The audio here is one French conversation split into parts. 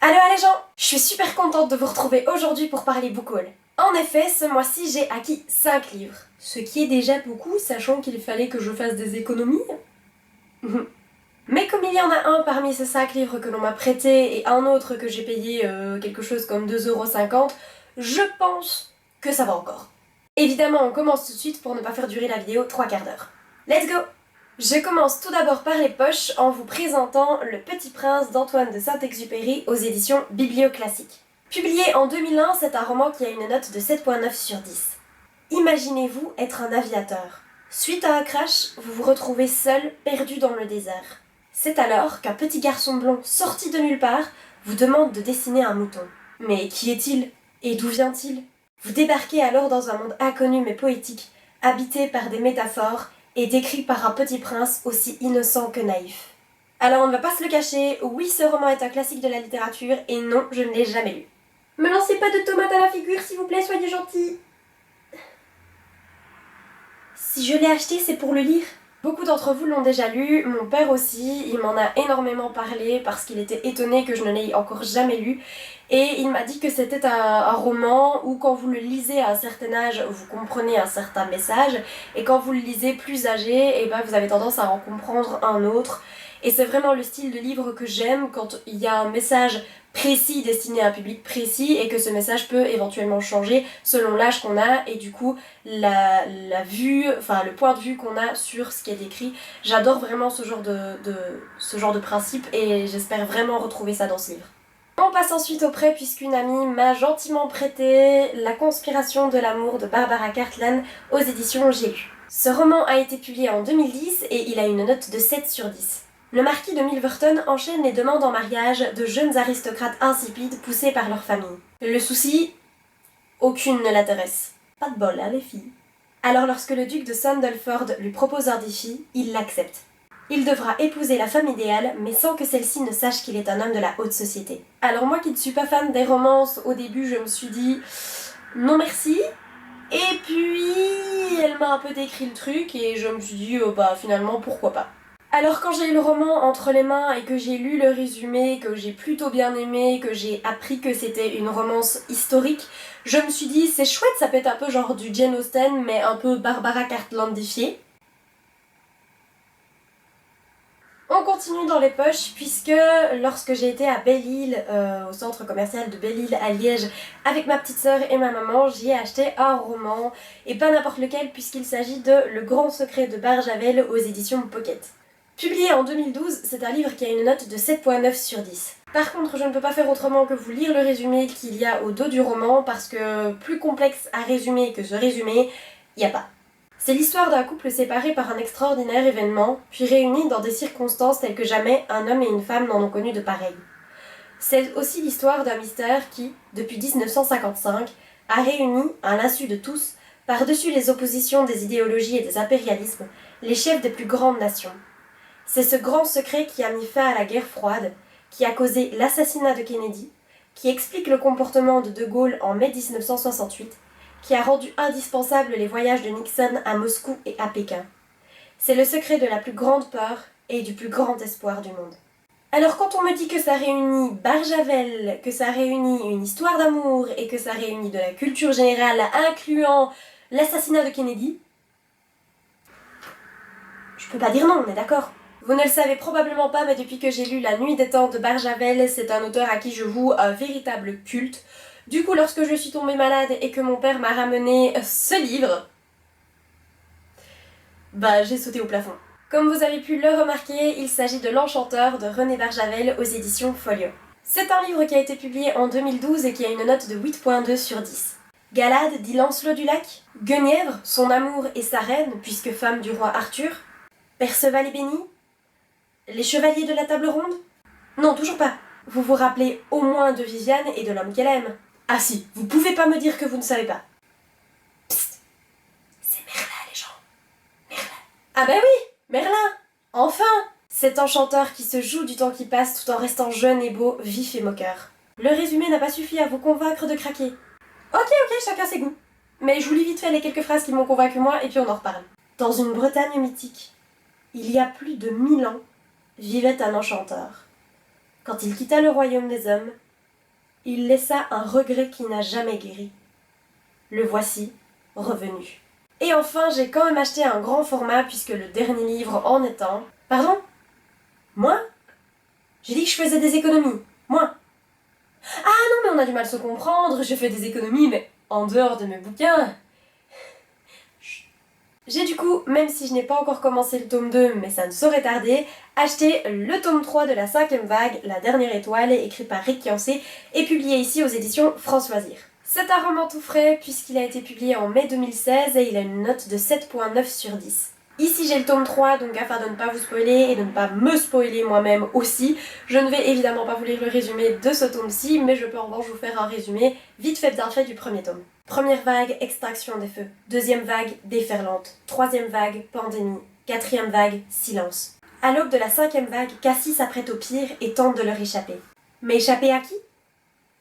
Allô les gens, je suis super contente de vous retrouver aujourd'hui pour parler book haul. En effet, ce mois-ci j'ai acquis 5 livres. Ce qui est déjà beaucoup, sachant qu'il fallait que je fasse des économies. Mais comme il y en a un parmi ces 5 livres que l'on m'a prêté et un autre que j'ai payé quelque chose comme 2,50 €, je pense que ça va encore. Évidemment, on commence tout de suite pour ne pas faire durer la vidéo 3/4 d'heure. Let's go! Je commence tout d'abord par les poches en vous présentant Le Petit Prince d'Antoine de Saint-Exupéry aux éditions Biblioclassique. Publié en 2001, c'est un roman qui a une note de 7,9 sur 10. Imaginez-vous être un aviateur. Suite à un crash, vous vous retrouvez seul, perdu dans le désert. C'est alors qu'un petit garçon blond sorti de nulle part vous demande de dessiner un mouton. Mais qui est-il? Et d'où vient-il? Vous débarquez alors dans un monde inconnu mais poétique, habité par des métaphores et décrit par un petit prince aussi innocent que naïf. Alors on ne va pas se le cacher, oui ce roman est un classique de la littérature et non, je ne l'ai jamais lu. Me lancez pas de tomates à la figure s'il vous plaît, soyez gentils. Si je l'ai acheté, c'est pour le lire. Beaucoup d'entre vous l'ont déjà lu, mon père aussi, il m'en a énormément parlé parce qu'il était étonné que je ne l'ai encore jamais lu. Et il m'a dit que c'était un roman où quand vous le lisez à un certain âge, vous comprenez un certain message, et quand vous le lisez plus âgé, vous avez tendance à en comprendre un autre. Et c'est vraiment le style de livre que j'aime quand il y a un message précis destiné à un public précis et que ce message peut éventuellement changer selon l'âge qu'on a et du coup la vue, enfin le point de vue qu'on a sur ce qui est décrit. J'adore vraiment ce genre de principe et j'espère vraiment retrouver ça dans ce livre. On passe ensuite au prêt puisqu'une amie m'a gentiment prêté La conspiration de l'amour de Barbara Cartland aux éditions J'ai lu. Ce roman a été publié en 2010 et il a une note de 7 sur 10. Le marquis de Milverton enchaîne les demandes en mariage de jeunes aristocrates insipides poussés par leur famille. Le souci, aucune ne l'intéresse. Pas de bol, hein les filles. Alors lorsque le duc de Sandalford lui propose un défi, il l'accepte. Il devra épouser la femme idéale, mais sans que celle-ci ne sache qu'il est un homme de la haute société. Alors moi qui ne suis pas fan des romances, au début je me suis dit non merci. Et puis elle m'a un peu décrit le truc et je me suis dit finalement pourquoi pas. Alors quand j'ai eu le roman entre les mains et que j'ai lu le résumé, que j'ai plutôt bien aimé, que j'ai appris que c'était une romance historique, je me suis dit c'est chouette, ça peut être un peu genre du Jane Austen mais un peu Barbara Cartlandifié. On continue dans les poches puisque lorsque j'ai été à Belle-Île, au centre commercial de Belle-Île à Liège, avec ma petite sœur et ma maman, j'y ai acheté un roman, et pas n'importe lequel puisqu'il s'agit de Le Grand Secret de Barjavel aux éditions Pocket. Publié en 2012, c'est un livre qui a une note de 7,9 sur 10. Par contre, je ne peux pas faire autrement que vous lire le résumé qu'il y a au dos du roman parce que plus complexe à résumer que ce résumé, il n'y a pas. C'est l'histoire d'un couple séparé par un extraordinaire événement, puis réunis dans des circonstances telles que jamais un homme et une femme n'en ont connu de pareil. C'est aussi l'histoire d'un mystère qui, depuis 1955, a réuni, à l'insu de tous, par-dessus les oppositions des idéologies et des impérialismes, les chefs des plus grandes nations. C'est ce grand secret qui a mis fin à la guerre froide, qui a causé l'assassinat de Kennedy, qui explique le comportement de De Gaulle en mai 1968, qui a rendu indispensables les voyages de Nixon à Moscou et à Pékin. C'est le secret de la plus grande peur et du plus grand espoir du monde. Alors quand on me dit que ça réunit Barjavel, que ça réunit une histoire d'amour et que ça réunit de la culture générale incluant l'assassinat de Kennedy, je peux pas dire non, on est d'accord. Vous ne le savez probablement pas, mais depuis que j'ai lu La Nuit des Temps de Barjavel, c'est un auteur à qui je voue un véritable culte. Du coup, lorsque je suis tombée malade et que mon père m'a ramené ce livre, j'ai sauté au plafond. Comme vous avez pu le remarquer, il s'agit de L'Enchanteur de René Barjavel aux éditions Folio. C'est un livre qui a été publié en 2012 et qui a une note de 8,2 sur 10. Galad dit Lancelot du Lac, Guenièvre, son amour et sa reine, puisque femme du roi Arthur, Perceval et Béni, les chevaliers de la table ronde? Non, toujours pas. Vous vous rappelez au moins de Viviane et de l'homme qu'elle aime. Ah si, vous pouvez pas me dire que vous ne savez pas. Psst, c'est Merlin les gens. Merlin. Ah bah oui, Merlin. Enfin, cet enchanteur qui se joue du temps qui passe tout en restant jeune et beau, vif et moqueur. Le résumé n'a pas suffi à vous convaincre de craquer. Ok, chacun ses goûts. Mais je vous lis vite fait les quelques phrases qui m'ont convaincu moi et puis on en reparle. Dans une Bretagne mythique, il y a plus de 1000 ans, vivait un enchanteur. Quand il quitta le royaume des hommes, il laissa un regret qui n'a jamais guéri. Le voici, revenu. Et enfin, j'ai quand même acheté un grand format puisque le dernier livre en est un. Pardon? Moi? J'ai dit que je faisais des économies. Moi? Ah non, mais on a du mal à se comprendre, je fais des économies, mais en dehors de mes bouquins. J'ai du coup, même si je n'ai pas encore commencé le tome 2, mais ça ne saurait tarder, acheté le tome 3 de la 5e vague, La Dernière Étoile, écrit par Rick Yancey, et publié ici aux éditions France Loisirs. C'est un roman tout frais puisqu'il a été publié en mai 2016 et il a une note de 7,9 sur 10. Ici j'ai le tome 3, donc afin de ne pas vous spoiler et de ne pas me spoiler moi-même aussi, je ne vais évidemment pas vous lire le résumé de ce tome-ci, mais je peux en revanche vous faire un résumé vite fait bien fait du premier tome. Première vague, extraction des feux. Deuxième vague, déferlante. Troisième vague, pandémie. Quatrième vague, silence. À l'aube de la 5e vague, Cassie s'apprête au pire et tente de leur échapper. Mais échapper à qui?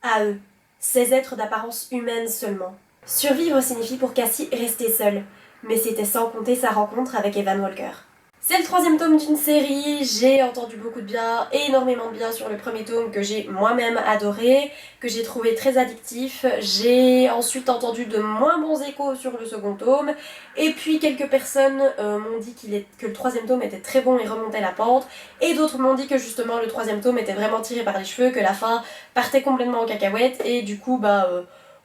À eux. Ces êtres d'apparence humaine seulement. Survivre signifie pour Cassie rester seule. Mais c'était sans compter sa rencontre avec Evan Walker. C'est le 3e tome d'une série, j'ai entendu beaucoup de bien, énormément de bien sur le premier tome que j'ai moi-même adoré, que j'ai trouvé très addictif. J'ai ensuite entendu de moins bons échos sur le second tome, et puis quelques personnes m'ont dit que le 3e tome était très bon et remontait la pente, et d'autres m'ont dit que justement le 3e tome était vraiment tiré par les cheveux, que la fin partait complètement en cacahuète, et du coup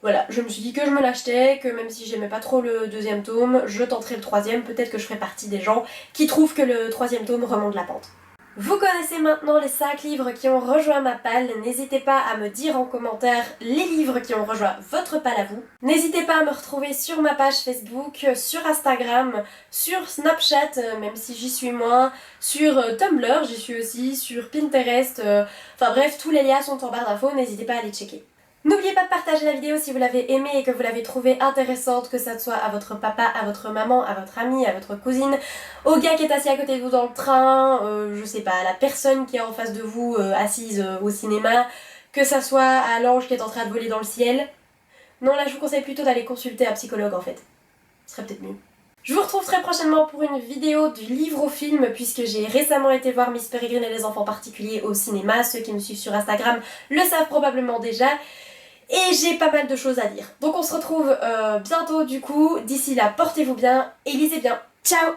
voilà, je me suis dit que je me l'achetais, que même si j'aimais pas trop le 2e tome, je tenterai le 3e, peut-être que je ferai partie des gens qui trouvent que le 3e tome remonte la pente. Vous connaissez maintenant les 5 livres qui ont rejoint ma palle, n'hésitez pas à me dire en commentaire les livres qui ont rejoint votre palle à vous. N'hésitez pas à me retrouver sur ma page Facebook, sur Instagram, sur Snapchat, même si j'y suis moins, sur Tumblr, j'y suis aussi, sur Pinterest, enfin bref, tous les liens sont en barre d'infos, n'hésitez pas à les checker. N'oubliez pas de partager la vidéo si vous l'avez aimée et que vous l'avez trouvée intéressante, que ça soit à votre papa, à votre maman, à votre amie, à votre cousine, au gars qui est assis à côté de vous dans le train, je sais pas, à la personne qui est en face de vous assise au cinéma, que ça soit à l'ange qui est en train de voler dans le ciel. Non, là je vous conseille plutôt d'aller consulter un psychologue en fait. Ce serait peut-être mieux. Je vous retrouve très prochainement pour une vidéo du livre au film puisque j'ai récemment été voir Miss Peregrine et les enfants particuliers au cinéma. Ceux qui me suivent sur Instagram le savent probablement déjà. Et j'ai pas mal de choses à dire. Donc on se retrouve bientôt du coup. D'ici là, portez-vous bien et lisez bien. Ciao!